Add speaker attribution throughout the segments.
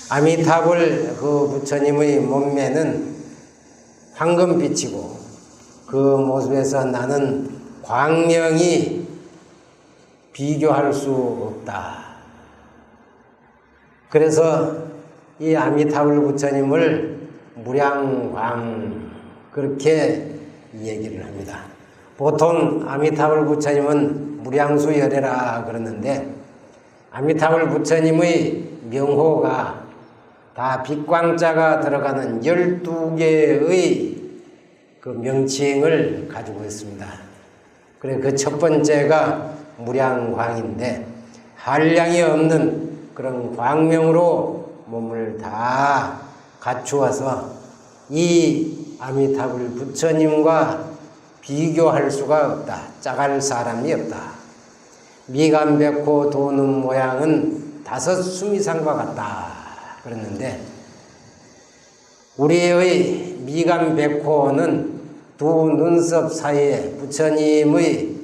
Speaker 1: 아미타불 그 부처님의 몸매는 황금빛이고 그 모습에서 나는 광명이 비교할 수 없다. 그래서 이 아미타불 부처님을 무량광 그렇게 얘기를 합니다. 보통 아미타불 부처님은 무량수열애라 그러는데 아미타불 부처님의 명호가 다 빛광자가 들어가는 12개의 그 명칭을 가지고 있습니다. 그래 그 첫 번째가 무량광인데 한량이 없는 그런 광명으로 몸을 다 갖추어서 이 아미타불 부처님과 비교할 수가 없다. 짝할 사람이 없다. 미간백호 도는 모양은 5 수미상과 같다. 그랬는데 우리의 미간백호는 두 눈썹 사이에 부처님의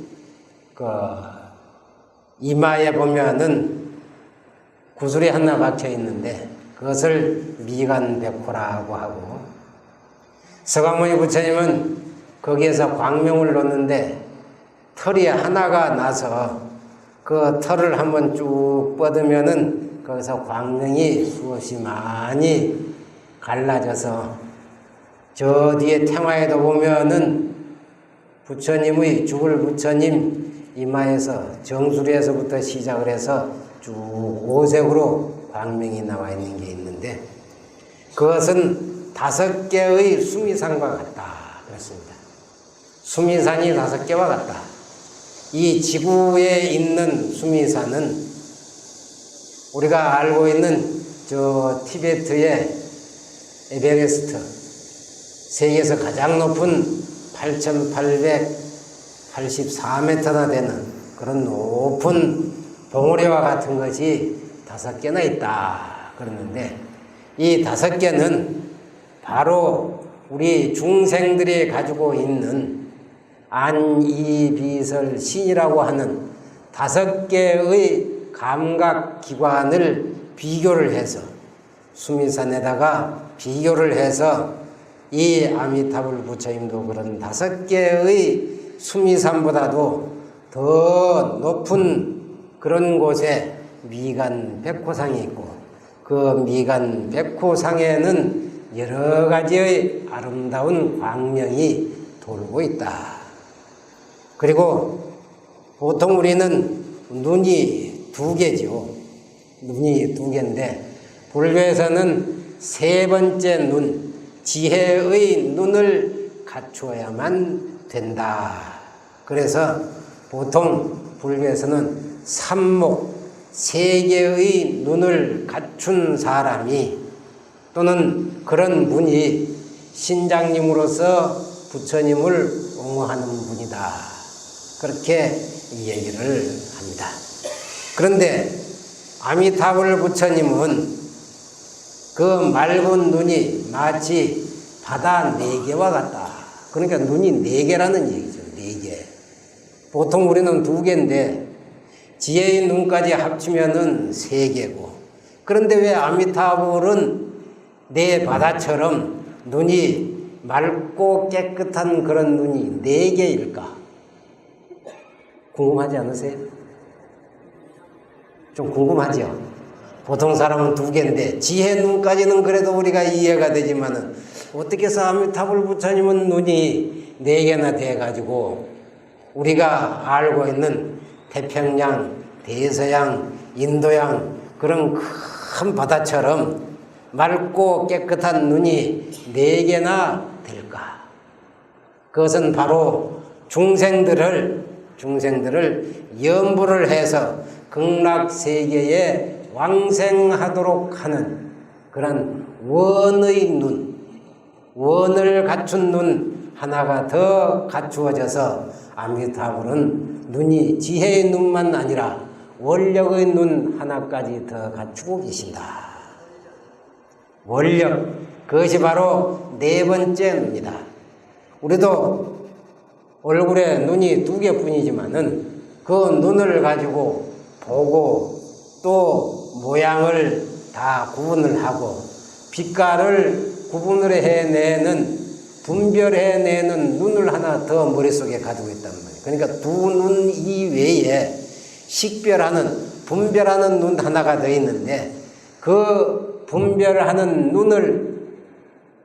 Speaker 1: 그 이마에 보면은 구슬이 하나 박혀 있는데 그것을 미간백호라고 하고 서가모니 부처님은 거기에서 광명을 놓는데 털이 하나가 나서 그 털을 한번 쭉 뻗으면은 거기서 광명이 수없이 많이 갈라져서 저 뒤에 태화에도 보면은 부처님의 죽을 부처님 이마에서 정수리에서부터 시작을 해서 쭉 오색으로 광명이 나와 있는 게 있는데 그것은 5개의 수미산과 같다 그렇습니다. 수미산이 5개와 같다. 이 지구에 있는 수미산은 우리가 알고 있는 저 티베트의 에베레스트 세계에서 가장 높은 8,884m나 되는 그런 높은 봉우리와 같은 것이 5개나 있다 그러는데 이 5개는 바로 우리 중생들이 가지고 있는 안이비설 신이라고 하는 5개의 감각기관을 비교를 해서 수미산에다가 비교를 해서 이 아미타불 부처님도 그런 5개의 수미산보다도 더 높은 그런 곳에 미간백호상이 있고 그 미간백호상에는 여러 가지의 아름다운 광명이 돌고 있다. 그리고 보통 우리는 눈이 2개죠. 눈이 2개인데 불교에서는 3번째 눈, 지혜의 눈을 갖추어야만 된다. 그래서 보통 불교에서는 삼목, 3개의 눈을 갖춘 사람이 또는 그런 분이 신장님으로서 부처님을 옹호하는 분이다. 그렇게 얘기를 합니다. 그런데 아미타불 부처님은 그 맑은 눈이 마치 바다 4개와 같다. 그러니까 눈이 4개라는 얘기죠. 4개. 보통 우리는 2개인데 지혜의 눈까지 합치면은 3개고 그런데 왜 아미타불은 내 바다처럼 눈이 맑고 깨끗한 그런 눈이 4개일까? 궁금하지 않으세요? 좀 궁금하죠? 보통 사람은 2개인데 지혜 눈까지는 그래도 우리가 이해가 되지만은 어떻게 해서 아미타불 부처님은 눈이 4개나 돼가지고 우리가 알고 있는 태평양, 대서양, 인도양 그런 큰 바다처럼 맑고 깨끗한 눈이 4개나 될까? 그것은 바로 중생들을 염불을 해서 극락세계에 왕생하도록 하는 그런 원의 눈, 원을 갖춘 눈 하나가 더 갖추어져서 아미타불은 눈이 지혜의 눈만 아니라 원력의 눈 하나까지 더 갖추고 계신다. 원력, 그것이 바로 4번째 눈이다. 우리도 얼굴에 눈이 2개뿐이지만은 그 눈을 가지고 보고 또 모양을 다 구분을 하고 빛깔을 구분을 해내는 분별해내는 눈을 하나 더 머릿속에 가지고 있단 말이에요. 그러니까 두 눈 이외에 식별하는 분별하는 눈 하나가 더 있는데 그 분별하는 눈을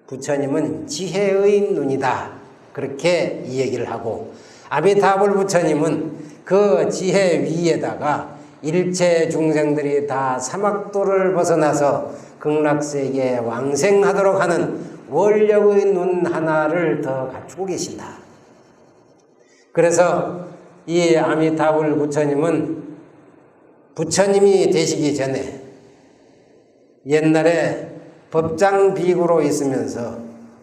Speaker 1: 부처님은 지혜의 눈이다. 그렇게 이 얘기를 하고 아미타불 부처님은 그 지혜 위에다가 일체 중생들이 다 사막도를 벗어나서 극락세계에 왕생하도록 하는 원력의 눈 하나를 더 갖추고 계신다. 그래서 이 아미타불 부처님은 부처님이 되시기 전에 옛날에 법장비구로 있으면서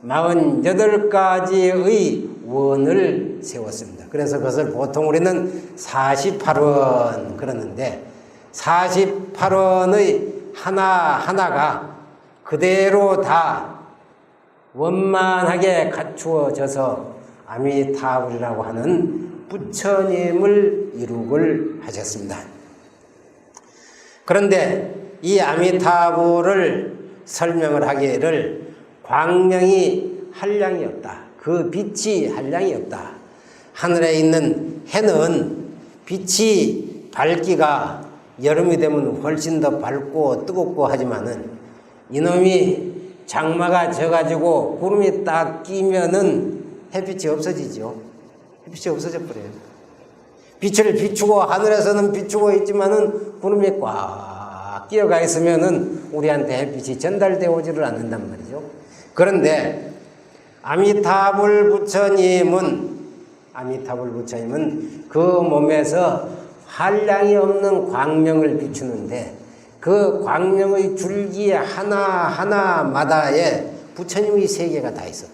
Speaker 1: 48가지의 원을 세웠습니다. 그래서 그것을 보통 우리는 48원 그러는데 48원의 하나하나가 그대로 다 원만하게 갖추어져서 아미타불이라고 하는 부처님을 이룩을 하셨습니다. 그런데 이 아미타불을 설명을 하기를 광명이 한량이 없다. 그 빛이 한량이 없다. 하늘에 있는 해는 빛이 밝기가 여름이 되면 훨씬 더 밝고 뜨겁고 하지만은 이놈이 장마가 져가지고 구름이 딱 끼면은 햇빛이 없어지죠. 햇빛이 없어져 버려요. 빛을 비추고 하늘에서는 비추고 있지만은 구름이 꽉 끼어가 있으면은 우리한테 햇빛이 전달되어 오지를 않는단 말이죠. 그런데 아미타불 부처님은 그 몸에서 한량이 없는 광명을 비추는데 그 광명의 줄기 하나하나마다에 부처님의 세계가 다 있어.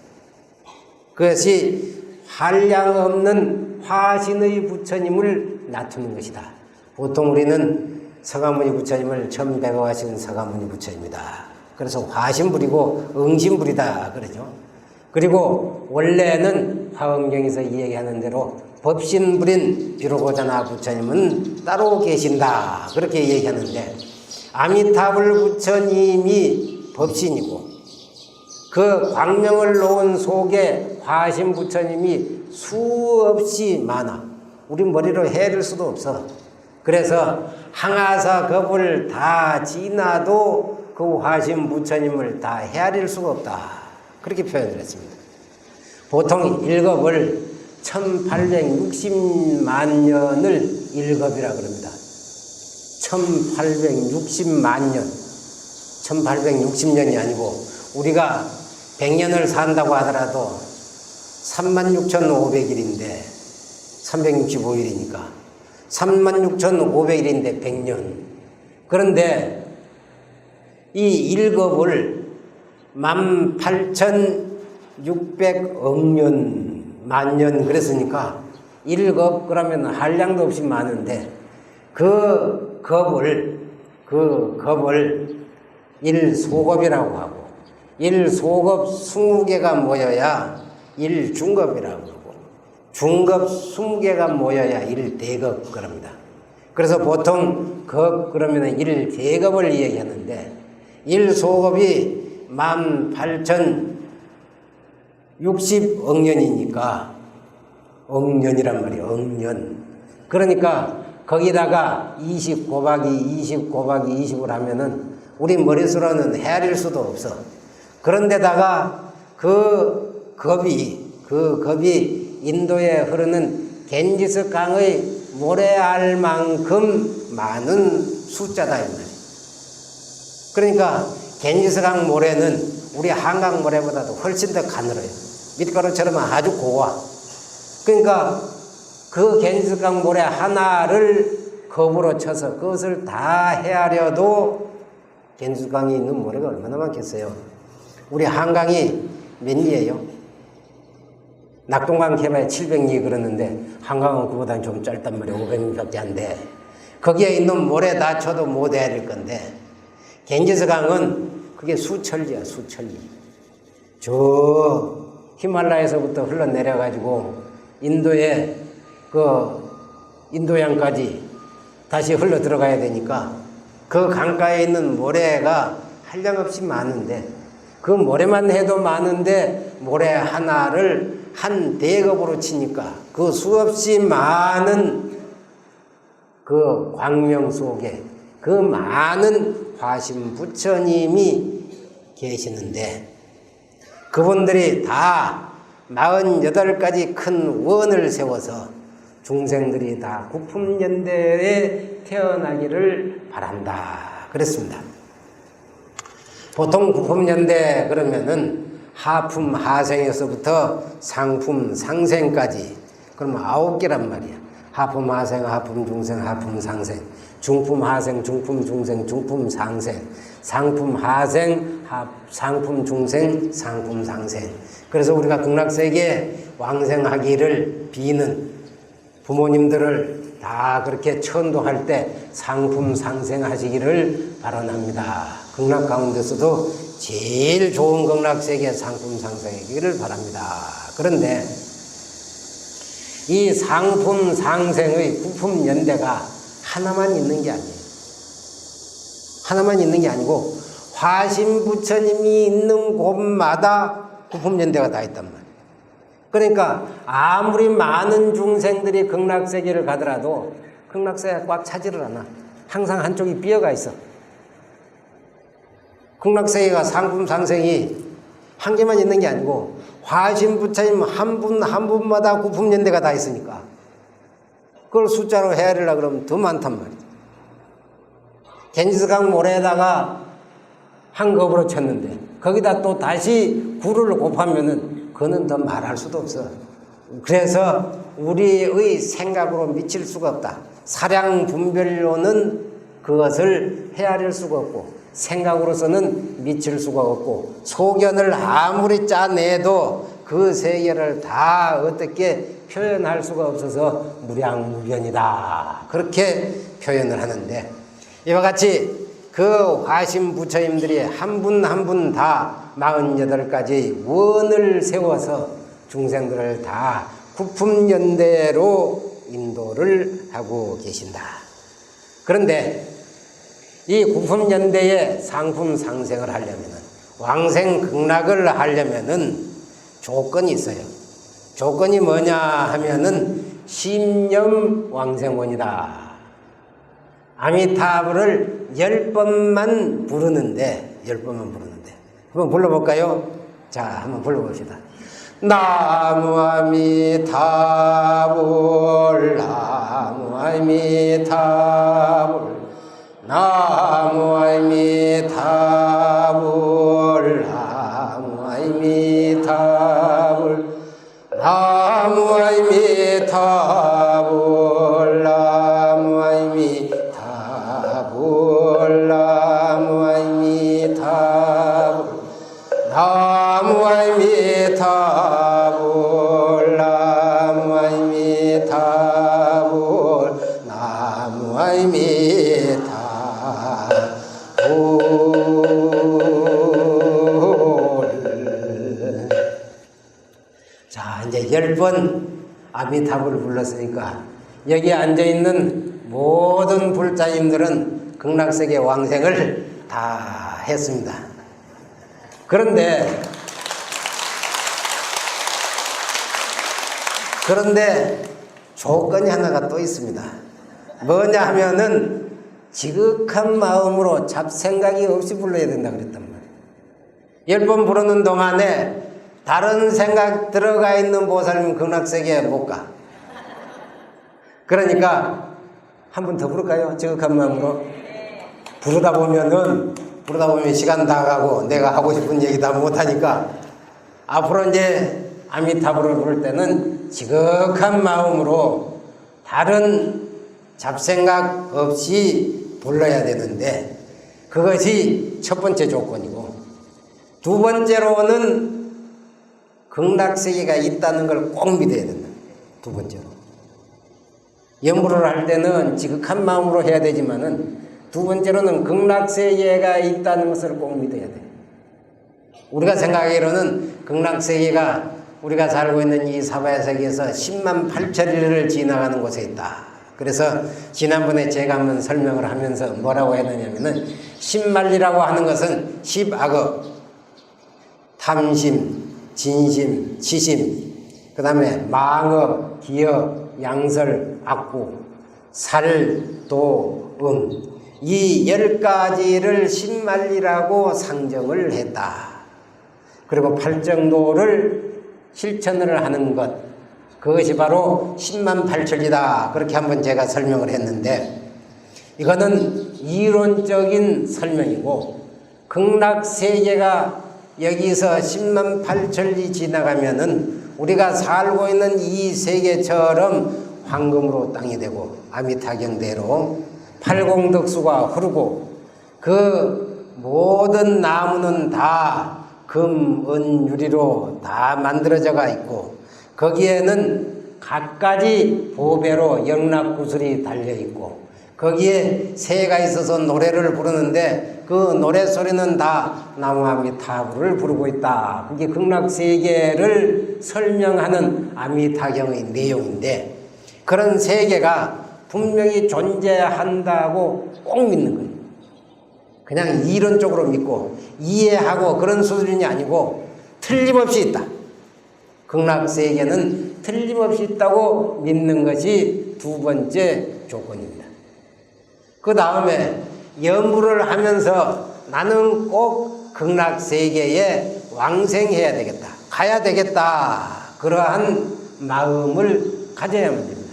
Speaker 1: 그것이 한량 없는 화신의 부처님을 나타내는 것이다. 보통 우리는 서가모니 부처님을 처음 배워하신 서가모니 부처입니다. 그래서 화신불이고 응신불이다 그러죠. 그리고 원래는 화엄경에서 이야기하는 대로 법신불인 비로고자나 부처님은 따로 계신다 그렇게 얘기하는데 아미타불 부처님이 법신이고 그 광명을 놓은 속에 화신 부처님이 수없이 많아. 우리 머리로 헤아릴 수도 없어. 그래서 항아사 겁을 다 지나도 그 화신 부처님을 다 헤아릴 수가 없다. 그렇게 표현을 했습니다. 보통 일겁을 1860만 년을 일겁이라 그럽니다. 1860만 년. 1860년이 아니고 우리가 100년을 산다고 하더라도 36,500일인데 365일이니까 36,500일인데 100년. 그런데 이 일겁을 18,600억 년, 만년 그랬으니까 일겁 그러면 한량도 없이 많은데 그 겁을 일소겁이라고 하고 일소겁 20개가 모여야 일중겁이라고 하고 중겁 20개가 모여야 일대겁 그럽니다. 그래서 보통 겁 그러면 일대겁을 얘기하는데 일소겁이 18,060억 년이니까 억년이란 말이에요. 억년. 그러니까 거기다가 20 곱하기 20 곱하기 20을 하면은 우리 머릿수로는 헤아릴 수도 없어. 그런데다가 그 겁이 인도에 흐르는 겐지스 강의 모래알 만큼 많은 숫자다 이 말이에요. 그러니까 겐지스 강 모래는 우리 한강 모래보다도 훨씬 더 가늘어요. 밀가루처럼 아주 고와. 그러니까 그 겐지스 강 모래 하나를 겁으로 쳐서 그것을 다 헤아려도 겐지스 강에 있는 모래가 얼마나 많겠어요. 우리 한강이 몇 리예요? 낙동강 해봐야 700리 그러는데 한강은 그보다는 좀 짧단 말이에요. 500리밖에 안 돼. 거기에 있는 모래 다 쳐도 못 헤아릴 건데 겐지스 강은 그게 수천리야, 수천리. 저 히말라야에서부터 흘러내려가지고 인도에 인도양까지 다시 흘러 들어가야 되니까 그 강가에 있는 모래가 한량없이 많은데 그 모래만 해도 많은데 모래 하나를 한 대겁으로 치니까 그 수없이 많은 그 광명 속에 그 많은 화신 부처님이 계시는데 그분들이 다 48가지 큰 원을 세워서 중생들이 다 구품연대에 태어나기를 바란다 그랬습니다. 보통 구품연대 그러면은 하품 하생에서부터 상품 상생까지 그러면 9개란 말이야. 하품 하생, 하품 중생, 하품 상생, 중품 하생, 중품 중생, 중품 상생, 상품 하생, 상품 중생, 상품 상생. 그래서 우리가 극락세계에 왕생하기를 비는 부모님들을 다 그렇게 천도할 때 상품 상생하시기를 바라납니다. 극락 가운데서도 제일 좋은 극락세계 상품 상생하기를 바랍니다. 그런데 이 상품 상생의 구품 연대가 하나만 있는 게 아니에요. 하나만 있는 게 아니고 화신 부처님이 있는 곳마다 구품 연대가 다 있단 말이에요. 그러니까 아무리 많은 중생들이 극락세계를 가더라도 극락세계가 꽉 차지를 않아. 항상 한쪽이 비어가 있어. 극락세계가 상품 상생이 한 개만 있는 게 아니고 화신 부처님 한 분 한 분마다 구품연대가 다 있으니까 그걸 숫자로 헤아리려고 그러면 더 많단 말이야. 겐지스강 모래에다가 한 겁으로 쳤는데 거기다 또 다시 구를 곱하면은 그거는 더 말할 수도 없어. 그래서 우리의 생각으로 미칠 수가 없다. 사량 분별로는 그것을 헤아릴 수가 없고 생각으로서는 미칠 수가 없고 소견을 아무리 짜내도 그 세계를 다 어떻게 표현할 수가 없어서 무량무변이다. 그렇게 표현을 하는데 이와 같이 그 화신 부처님들이 한 분 한 분 다 48가지 원을 세워서 중생들을 다 구품연대로 인도를 하고 계신다. 그런데 이 구품연대의 상품 상생을 하려면은 왕생 극락을 하려면은 조건이 있어요. 조건이 뭐냐 하면은 신념 왕생원이다. 아미타불을 10번만 부르는데 한번 불러볼까요? 자, 한번 불러봅시다. 나무 아미타불 나무 아미타불 나무 아미타불 나무 아미타불 나무 아미타불 나무 아미타불 나무 아미타불 나무 아미타불 나무 아미타불 나무 아미타불 자, 이제 10번 아미타불을 불렀으니까 여기 앉아있는 모든 불자님들은 극락세계 왕생을 다 했습니다. 그런데 조건이 하나가 또 있습니다. 뭐냐 하면은 지극한 마음으로 잡생각이 없이 불러야 된다 그랬단 말이에요. 10번 부르는 동안에 다른 생각 들어가 있는 보살님 극락세계에 못 가. 그러니까 한 번 더 부를까요? 지극한 마음으로. 부르다 보면 시간 다 가고 내가 하고 싶은 얘기 다 못하니까 앞으로 이제 아미타불을 부를 때는 지극한 마음으로 다른 잡생각 없이 불러야 되는데 그것이 첫 번째 조건이고 두 번째로는 극락세계가 있다는 걸 꼭 믿어야 된다. 두 번째로. 염불을 할 때는 지극한 마음으로 해야 되지만은 두 번째로는 극락세계가 있다는 것을 꼭 믿어야 돼. 우리가 생각하기로는 극락세계가 우리가 살고 있는 이 사바의 세계에서 10만 8천리를 지나가는 곳에 있다. 그래서 지난번에 제가 한번 설명을 하면서 뭐라고 했느냐면은 신말리라고 하는 것은 십악업, 탐심, 진심, 치심, 그 다음에 망업, 기업, 양설, 악구, 살, 도, 이 10가지를 신말리라고 상정을 했다. 그리고 팔정도를 실천을 하는 것, 그것이 바로 10만8천리다. 그렇게 한번 제가 설명을 했는데, 이거는 이론적인 설명이고, 극락세계가 여기서 10만8천리 지나가면은 우리가 살고 있는 이 세계처럼 황금으로 땅이 되고 아미타경대로 팔공덕수가 흐르고 그 모든 나무는 다 금, 은, 유리로 다 만들어져가 있고 거기에는 갖가지 보배로 영락구슬이 달려있고 거기에 새가 있어서 노래를 부르는데 그 노래소리는 다 나무아미타불을 부르고 있다. 그게 극락세계를 설명하는 아미타경의 내용인데 그런 세계가 분명히 존재한다고 꼭 믿는 거예요. 그냥 이론적으로 믿고 이해하고 그런 수준이 아니고 틀림없이 있다. 극락세계는 틀림없이 있다고 믿는 것이 두 번째 조건입니다. 그 다음에 연부를 하면서 나는 꼭 극락세계에 왕생해야 되겠다. 가야 되겠다. 그러한 마음을 가져야만 됩니다.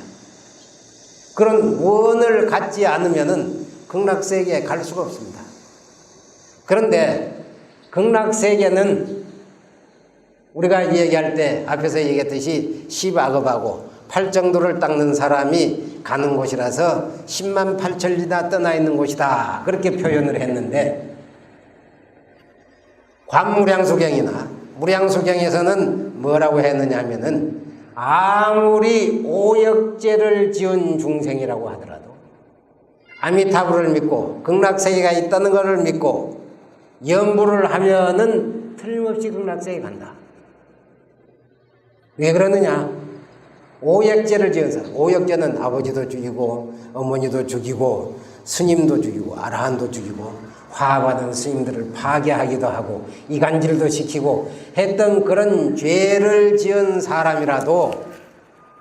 Speaker 1: 그런 원을 갖지 않으면 극락세계에 갈 수가 없습니다. 그런데 극락세계는 우리가 얘기할 때 앞에서 얘기했듯이 십악업하고 팔정도를 닦는 사람이 가는 곳이라서 10만8천리나 떠나 있는 곳이다. 그렇게 표현을 했는데 관무량수경이나 무량수경에서는 뭐라고 했느냐 하면은 아무리 오역죄를 지은 중생이라고 하더라도 아미타불을 믿고 극락세계가 있다는 것을 믿고 연부를 하면은 틀림없이 극락세계에 간다. 왜 그러느냐? 오역죄를 지은 사람, 오역죄는 아버지도 죽이고 어머니도 죽이고 스님도 죽이고 아라한도 죽이고 화받은 스님들을 파괴하기도 하고 이간질도 시키고 했던 그런 죄를 지은 사람이라도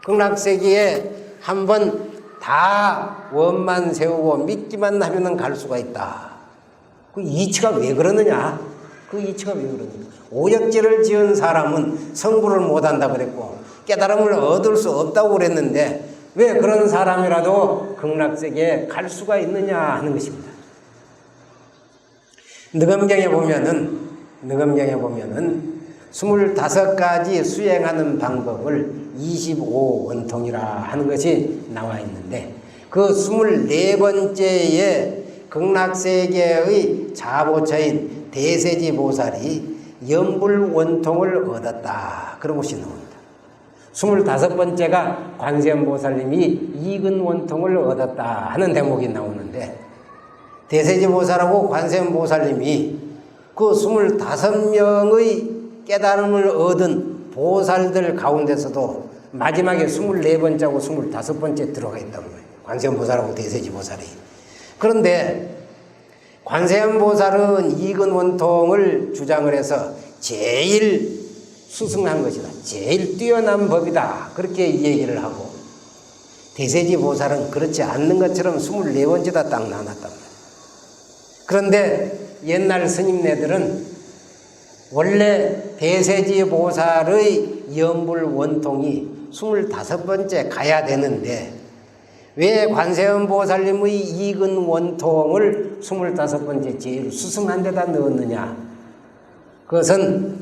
Speaker 1: 극락세계에 한번 다 원만 세우고 믿기만 하면 갈 수가 있다. 그 이치가 왜 그러느냐? 그 이치가 왜 그러느냐? 오역죄를 지은 사람은 성불을 못한다 그랬고 깨달음을 얻을 수 없다고 그랬는데 왜 그런 사람이라도 극락세계에 갈 수가 있느냐 하는 것입니다. 느금경에 보면은 25가지 수행하는 방법을 25원통이라 하는 것이 나와 있는데 그 24번째에 극락세계의 자보처인 대세지보살이 연불원통을 얻었다. 그런 것이 나옵니다. 25번째가 관세음보살님이 이근원통을 얻었다 하는 대목이 나오는데 대세지보살하고 관세음보살님이 그 25명의 깨달음을 얻은 보살들 가운데서도 마지막에 24번째하고 25번째 들어가 있단 말이에요. 관세음보살하고 대세지보살이. 그런데 관세음보살은 이근원통을 주장을 해서 제일 수승한 것이다. 제일 뛰어난 법이다. 그렇게 얘기를 하고 대세지보살은 그렇지 않는 것처럼 24번째다 딱 나눴단 말이에요. 그런데 옛날 스님네들은 원래 대세지보살의 연불원통이 25번째 가야 되는데 왜 관세음보살님의 이근원통을 25번째 제일 수승한 데다 넣었느냐? 그것은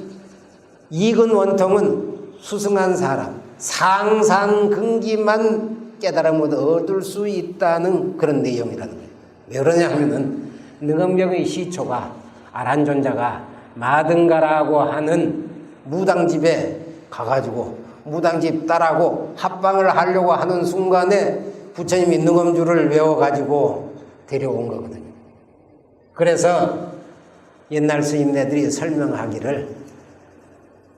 Speaker 1: 이근원통은 수승한 사람 상상근기만 깨달음을 얻을 수 있다는 그런 내용이라는 거예요. 왜 그러냐 하면은 능엄경의 시초가 아란존자가 마등가라고 하는 무당집에 가가지고 무당집 딸하고 합방을 하려고 하는 순간에 부처님이 능엄주를 외워가지고 데려온 거거든요. 그래서 옛날 스님네들이 설명하기를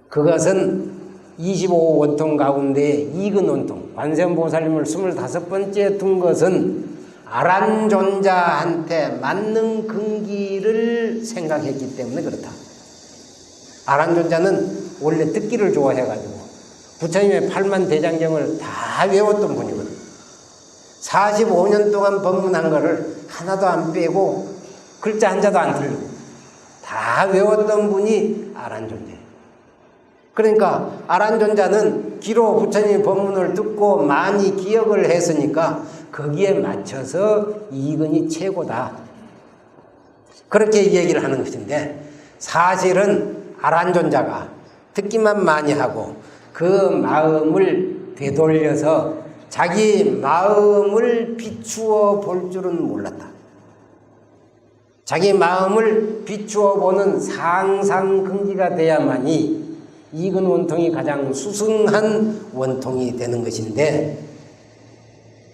Speaker 1: 그것은 25원통 가운데 이근원통 관세음보살님을 25번째 둔 것은 아란존자한테 맞는 근기를 생각했기 때문에 그렇다. 아란존자는 원래 듣기를 좋아해가지고 부처님의 팔만대장경을 다 외웠던 분이거든. 45년 동안 법문한 거를 하나도 안 빼고 글자 한자도 안 틀리고 다 외웠던 분이 아란존자예요. 그러니까 아란존자는 기로 부처님 법문을 듣고 많이 기억을 했으니까 거기에 맞춰서 이근이 최고다. 그렇게 얘기를 하는 것인데 사실은 아란존자가 듣기만 많이 하고 그 마음을 되돌려서 자기 마음을 비추어 볼 줄은 몰랐다. 자기 마음을 비추어 보는 상상근기가 돼야만이 이근 원통이 가장 수승한 원통이 되는 것인데,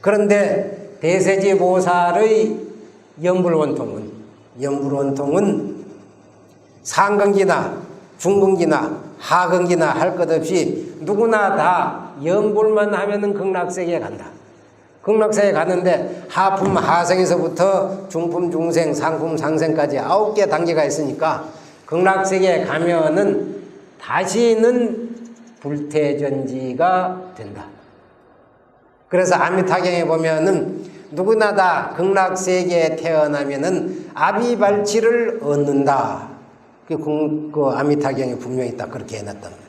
Speaker 1: 그런데 대세지 보살의 연불원통은 상근기나 중근기나 하근기나 할 것 없이 누구나 다 연불만 하면은 극락세계에 간다. 극락세계에 가는데 하품 하생에서부터 중품 중생 상품 상생까지 9개 단계가 있으니까 극락세계에 가면은 다시는 불태전지가 된다. 그래서 아미타경에 보면은 누구나 다 극락세계에 태어나면은 아비발치를 얻는다. 그 아미타경에 분명히 딱 그렇게 해놨단 말이에요.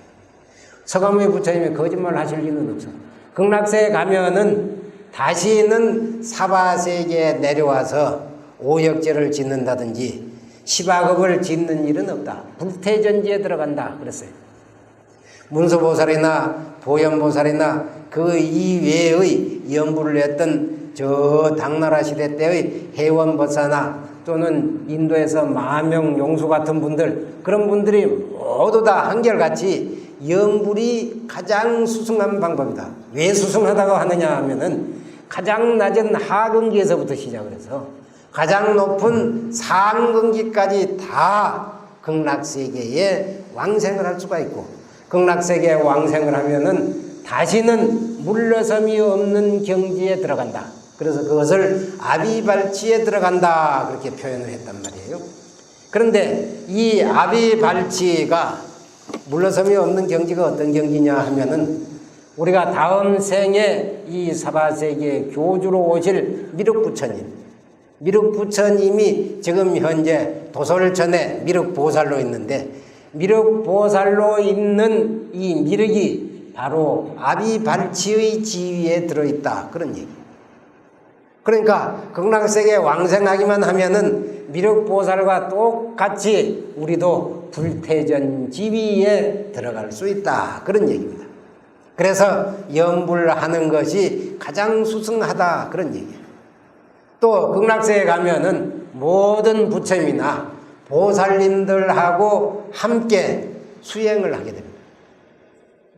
Speaker 1: 서가모니 부처님이 거짓말 하실 리는 없어. 극락세에 가면은 다시는 사바세계에 내려와서 오역제를 짓는다든지 시바급을 짓는 일은 없다. 불태전지에 들어간다 그랬어요. 문수보살이나 보현보살이나 그 이외의 연불을 했던 저 당나라 시대 때의 해원법사나 또는 인도에서 마명용수 같은 분들, 그런 분들이 모두 다 한결같이 연불이 가장 수승한 방법이다. 왜 수승하다고 하느냐 하면은 가장 낮은 하근기에서부터 시작을 해서 가장 높은 상근기까지 다 극락세계에 왕생을 할 수가 있고, 극락세계에 왕생을 하면은 다시는 물러섬이 없는 경지에 들어간다. 그래서 그것을 아비발치에 들어간다 그렇게 표현을 했단 말이에요. 그런데 이 아비발치가 물러섬이 없는 경지가 어떤 경지냐 하면은 우리가 다음 생에 이 사바세계 교주로 오실 미륵부처님이 지금 현재 도솔천에 미륵보살로 있는데, 미륵보살로 있는 이 미륵이 바로 아비발치의 지위에 들어있다 그런 얘기. 그러니까 극락세계에 왕생하기만 하면은 미륵보살과 똑같이 우리도 불태전 지위에 들어갈 수 있다 그런 얘기입니다. 그래서 연불하는 것이 가장 수승하다 그런 얘기예요. 또 극락세에 가면은 모든 부처님이나 보살님들하고 함께 수행을 하게 됩니다.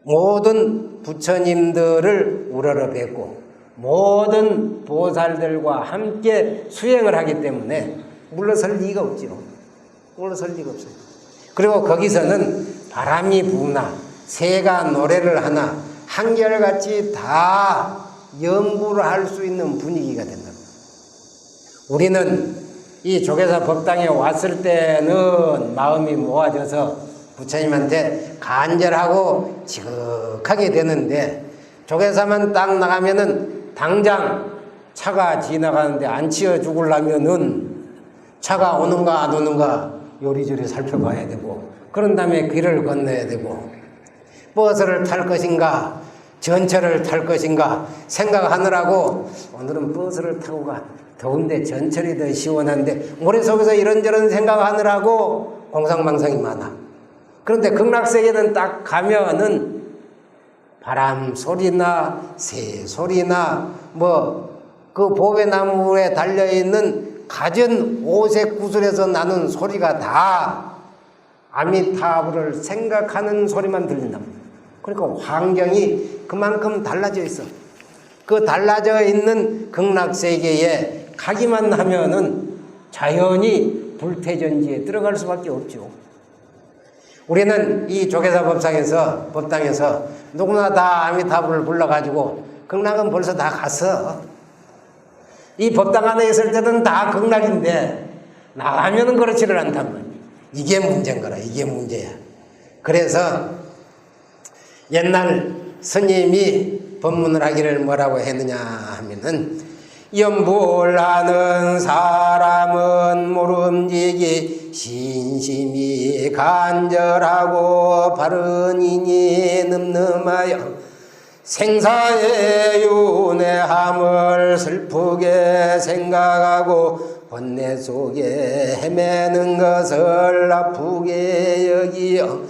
Speaker 1: 모든 부처님들을 우러러 뵙고 모든 보살들과 함께 수행을 하기 때문에 물러설 리가 없죠. 물러설 리가 없어요. 그리고 거기서는 바람이 부나 새가 노래를 하나 한결같이 다 연구를 할 수 있는 분위기가 된다. 우리는 이 조계사 법당에 왔을 때는 마음이 모아져서 부처님한테 간절하고 지극하게 되는데, 조계사만 딱 나가면은 당장 차가 지나가는데 안 치여 죽으려면은 차가 오는가 안 오는가 요리조리 살펴봐야 되고, 그런 다음에 길을 건너야 되고, 버스를 탈 것인가 전철을 탈 것인가 생각하느라고 오늘은 버스를 타고 가, 더운데 전철이 더 시원한데, 모래 속에서 이런저런 생각하느라고 공상망상이 많아. 그런데 극락세계는 딱 가면은 바람 소리나 새 소리나 그 보배나무에 달려있는 갖은 오색 구슬에서 나는 소리가 다 아미타불을 생각하는 소리만 들린다. 그러니까 환경이 그만큼 달라져 있어. 그 달라져 있는 극락세계에 가기만 하면은 자연히 불태전지에 들어갈 수밖에 없죠. 우리는 이 조계사 법당에서 누구나 다 아미타불을 불러가지고 극락은 벌써 다 갔어. 이 법당 안에 있을 때는 다 극락인데 나가면은 그렇지를 않단 말이야. 이게 문제인 거라. 이게 문제야. 그래서 옛날 스님이 법문을 하기를 뭐라고 했느냐 하면은 염불하는 사람은 모름지기 신심이 간절하고 바른이니 늠름하여 생사의 윤회함을 슬프게 생각하고 번뇌 속에 헤매는 것을 아프게 여기어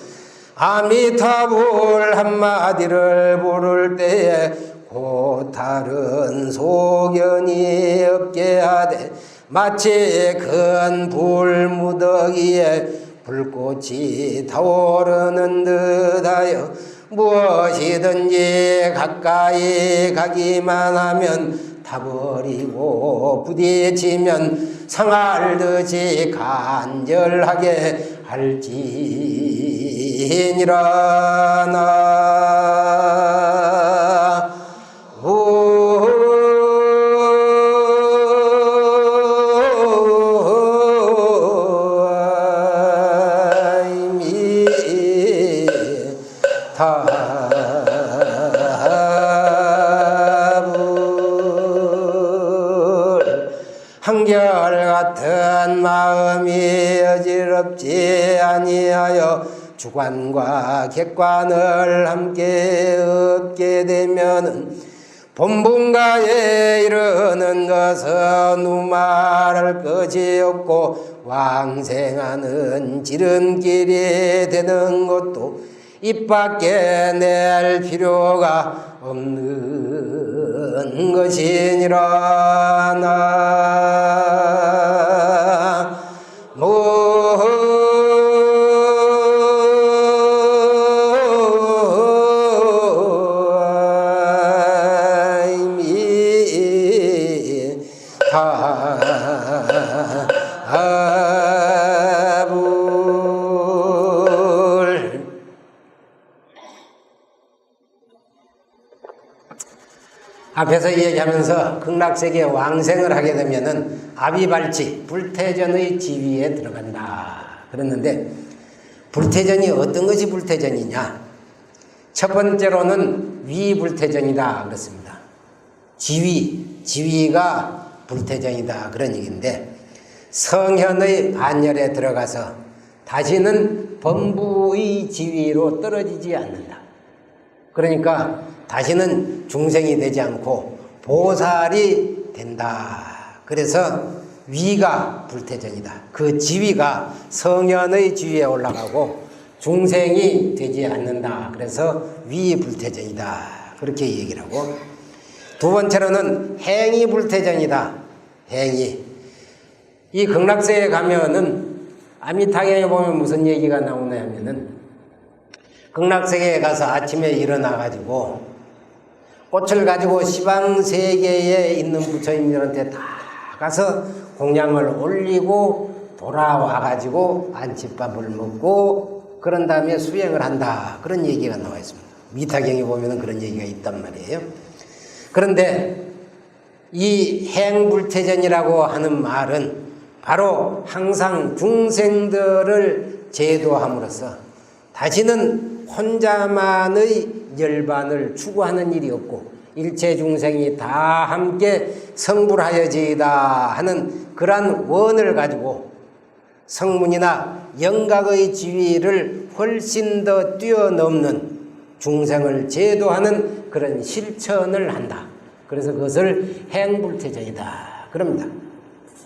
Speaker 1: 아미타불 한마디를 부를 때에 곧 다른 소견이 없게 하되 마치 큰 불무더기에 불꽃이 타오르는 듯하여 무엇이든지 가까이 가기만 하면 타버리고 부딪히면 상할 듯이 간절하게 할지니라. 나 한결같은 마음이 어지럽지 아니하여 주관과 객관을 함께 얻게 되면은 본분가에 이르는 것은 누말할 것이 없고 왕생하는 지름길이 되는 것도 입 밖에 낼 필요가 없는 것이니라. 나 앞에서 얘기하면서 극락세계에 왕생을 하게 되면은 아비발치, 불태전의 지위에 들어간다 그랬는데, 불태전이 어떤 것이 불태전이냐? 첫 번째로는 위불태전이다 그렇습니다. 지위가 불태전이다 그런 얘기인데, 성현의 반열에 들어가서 다시는 범부의 지위로 떨어지지 않는다. 그러니까 다시는 중생이 되지 않고 보살이 된다. 그래서 위가 불태전이다. 그 지위가 성현의 지위에 올라가고 중생이 되지 않는다. 그래서 위불태전이다. 그렇게 얘기를 하고, 두 번째로는 행위 불태전이다. 행위. 이 극락세에 가면은 아미타경에 보면 무슨 얘기가 나오냐 하면은, 극락세계에 가서 아침에 일어나가지고 꽃을 가지고 시방세계에 있는 부처님들한테 다 가서 공양을 올리고 돌아와가지고 안칫밥을 먹고 그런 다음에 수행을 한다. 그런 얘기가 나와 있습니다. 미타경에 보면 그런 얘기가 있단 말이에요. 그런데 이 행불태전이라고 하는 말은 바로 항상 중생들을 제도함으로써 다시는 혼자만의 열반을 추구하는 일이 없고 일체 중생이 다 함께 성불하여지이다 하는 그러한 원을 가지고 성문이나 영각의 지위를 훨씬 더 뛰어넘는 중생을 제도하는 그런 실천을 한다. 그래서 그것을 행불태전이다 그럽니다.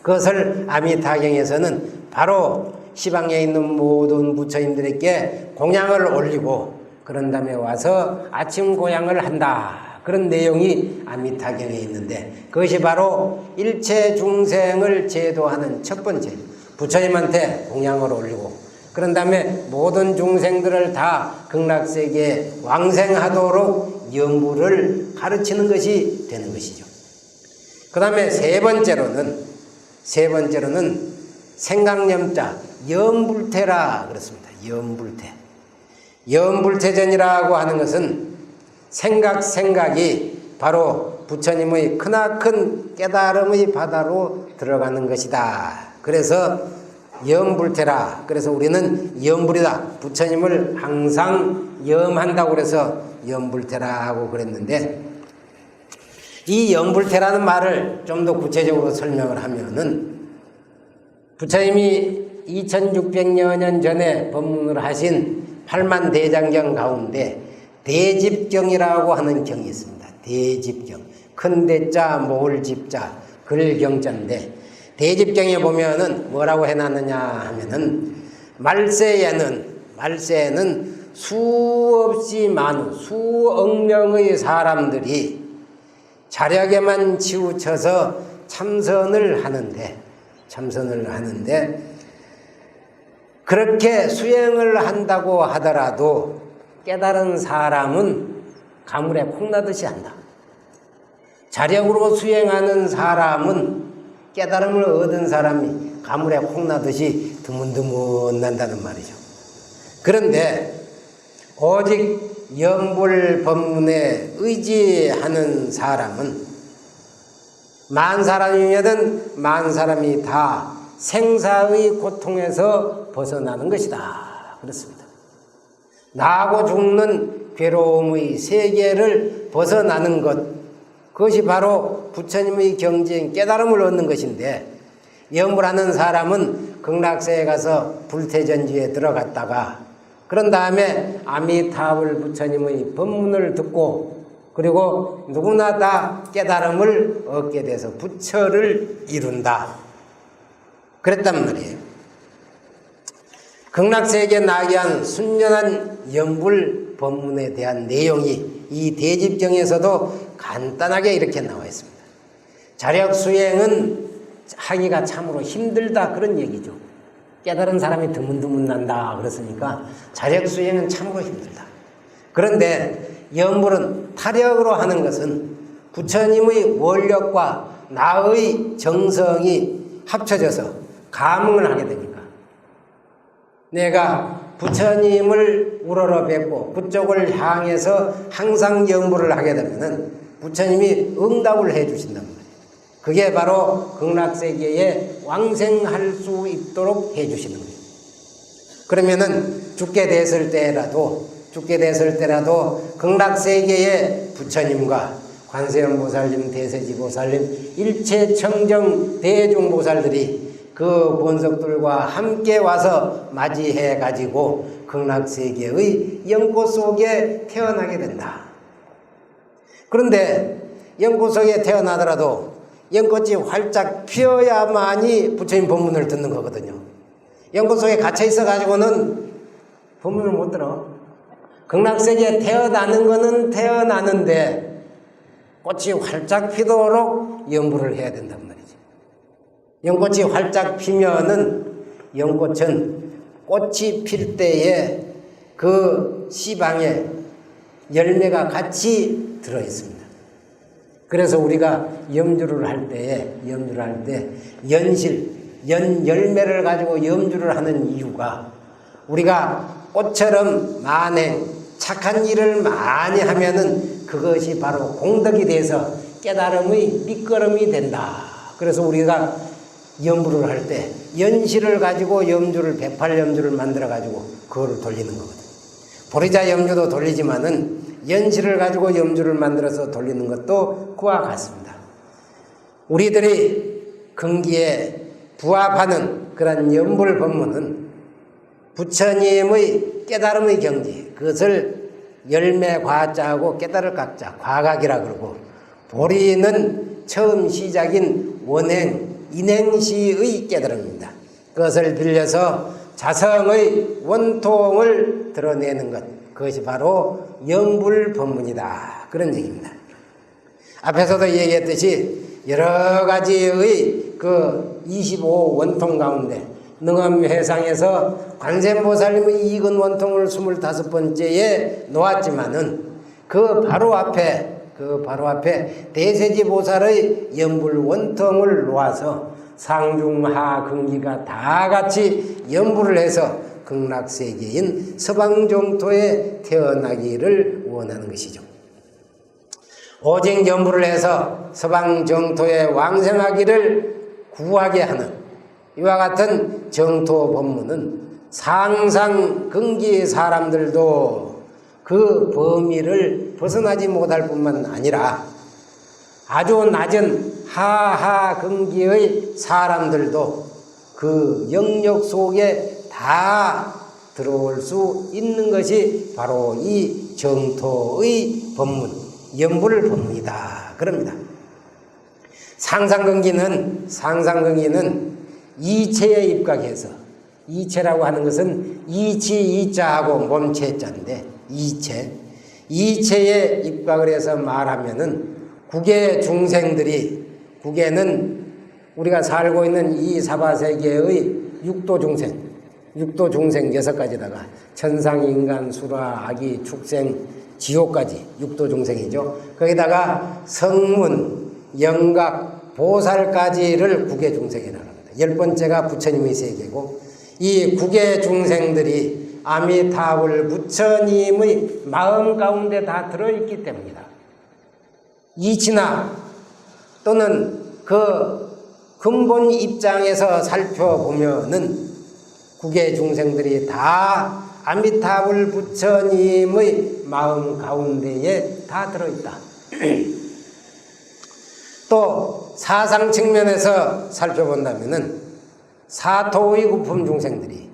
Speaker 1: 그것을 아미타경에서는 바로 시방에 있는 모든 부처님들에게 공양을 올리고 그런 다음에 와서 아침 공양을 한다. 그런 내용이 아미타경에 있는데, 그것이 바로 일체 중생을 제도하는 첫 번째, 부처님한테 공양을 올리고 그런 다음에 모든 중생들을 다 극락세계에 왕생하도록 연부를 가르치는 것이 되는 것이죠. 그 다음에 세 번째로는 생각념자 염불태라 그렇습니다. 염불태전이라고 하는 것은 생각이 바로 부처님의 크나큰 깨달음의 바다로 들어가는 것이다. 그래서 염불태라. 그래서 우리는 염불이다. 부처님을 항상 염한다고 그래서 염불태라 하고 그랬는데, 이 염불태라는 말을 좀 더 구체적으로 설명을 하면은, 부처님이 2600여 년 전에 법문을 하신 팔만대장경 가운데 대집경이라고 하는 경이 있습니다. 대집경. 큰 대자, 모을 집자, 글경자인데, 대집경에 보면은 뭐라고 해놨느냐 하면은, 말세에는 수없이 많은 수억 명의 사람들이 자력에만 치우쳐서 참선을 하는데 그렇게 수행을 한다고 하더라도 깨달은 사람은 가물에 콩나듯이 한다. 자력으로 수행하는 사람은 깨달음을 얻은 사람이 가물에 콩나듯이 드문드문 난다는 말이죠. 그런데 오직 염불법문에 의지하는 사람은 만 사람이면 만 사람이 다 생사의 고통에서 벗어나는 것이다. 그렇습니다. 나고 죽는 괴로움의 세계를 벗어나는 것, 그것이 바로 부처님의 경지인 깨달음을 얻는 것인데, 염불하는 사람은 극락세에 가서 불태전지에 들어갔다가 그런 다음에 아미타불 부처님의 법문을 듣고, 그리고 누구나 다 깨달음을 얻게 돼서 부처를 이룬다. 그랬단 말이에요. 극락세계에 나게 한 순전한 염불 법문에 대한 내용이 이 대집경에서도 간단하게 이렇게 나와 있습니다. 자력 수행은 하기가 참으로 힘들다, 그런 얘기죠. 깨달은 사람이 드문드문 난다 그랬으니까 자력 수행은 참으로 힘들다. 그런데 염불은 타력으로 하는 것은 부처님의 원력과 나의 정성이 합쳐져서 감응을 하게 되니까, 내가 부처님을 우러러 뵙고 그쪽을 향해서 항상 염불을 하게 되면은 부처님이 응답을 해 주신단 말이에요. 그게 바로 극락세계에 왕생할 수 있도록 해 주시는 거예요. 그러면은 죽게 됐을 때라도 극락세계의 부처님과 관세음보살님, 대세지보살님, 일체청정 대중보살들이 그 본석들과 함께 와서 맞이해 가지고 극락세계의 연꽃 속에 태어나게 된다. 그런데 연꽃 속에 태어나더라도 연꽃이 활짝 피어야만이 부처님 법문을 듣는 거거든요. 연꽃 속에 갇혀 있어 가지고는 법문을 못 들어. 극락세계에 태어나는 거는 태어나는데 꽃이 활짝 피도록 염불을 해야 된단 말이지. 연꽃이 활짝 피면은, 연꽃은 꽃이 필 때에 그 씨방에 열매가 같이 들어 있습니다. 그래서 우리가 염주를 할 때 열매를 가지고 염주를 하는 이유가, 우리가 꽃처럼 만행 착한 일을 많이 하면은 그것이 바로 공덕이 돼서 깨달음의 밑거름이 된다. 그래서 우리가 염불을 할 때 연실을 가지고 염주를, 108염주를 만들어 가지고 그거를 돌리는 거거든. 보리자 염주도 돌리지만은 연실을 가지고 염주를 만들어서 돌리는 것도 그와 같습니다. 우리들이 근기에 부합하는 그런 염불 법문은 부처님의 깨달음의 경지, 그것을 열매 과자하고 깨달을 각자, 과각이라 그러고, 보리는 처음 시작인 원행, 인행시의 깨달음입니다. 그것을 빌려서 자성의 원통을 드러내는 것, 그것이 바로 염불 법문이다. 그런 얘기입니다. 앞에서도 얘기했듯이 여러 가지의 그 25 원통 가운데 능엄회상에서 관세음보살님의 이근 원통을 25번째에 놓았지만은 그 바로 앞에 대세지보살의 염불 원통을 놓아서 상중하 근기가 다 같이 염불을 해서 극락세계인 서방정토에 태어나기를 원하는 것이죠. 오직 염불을 해서 서방 정토에 왕생하기를 구하게 하는 이와 같은 정토 법문은 상상근기 사람들도 그 범위를 벗어나지 못할 뿐만 아니라 아주 낮은 하하근기의 사람들도 그 영역 속에 다 들어올 수 있는 것이 바로 이 정토의 법문, 염불 법문이다. 그럽니다. 상상근기는 이체에 입각해서, 이체라고 하는 것은 이치 이자하고 몸체자인데 이체에 입각을 해서 말하면은 국의 중생들이, 국에는 우리가 살고 있는 이 사바세계의 육도 중생 6가지다가 천상, 인간, 수라, 아기, 축생, 지옥까지 육도 중생이죠. 거기다가 성문, 영각, 보살까지를 국의 중생이라고 합니다. 10번째가 부처님의 세계고, 이 국의 중생들이 아미타불 부처님의 마음 가운데 다 들어있기 때문이다. 이치나 또는 그 근본 입장에서 살펴보면은 국의 중생들이 다 아미타불 부처님의 마음 가운데에 다 들어있다. 또 사상 측면에서 살펴본다면은 사토의 구품 중생들이,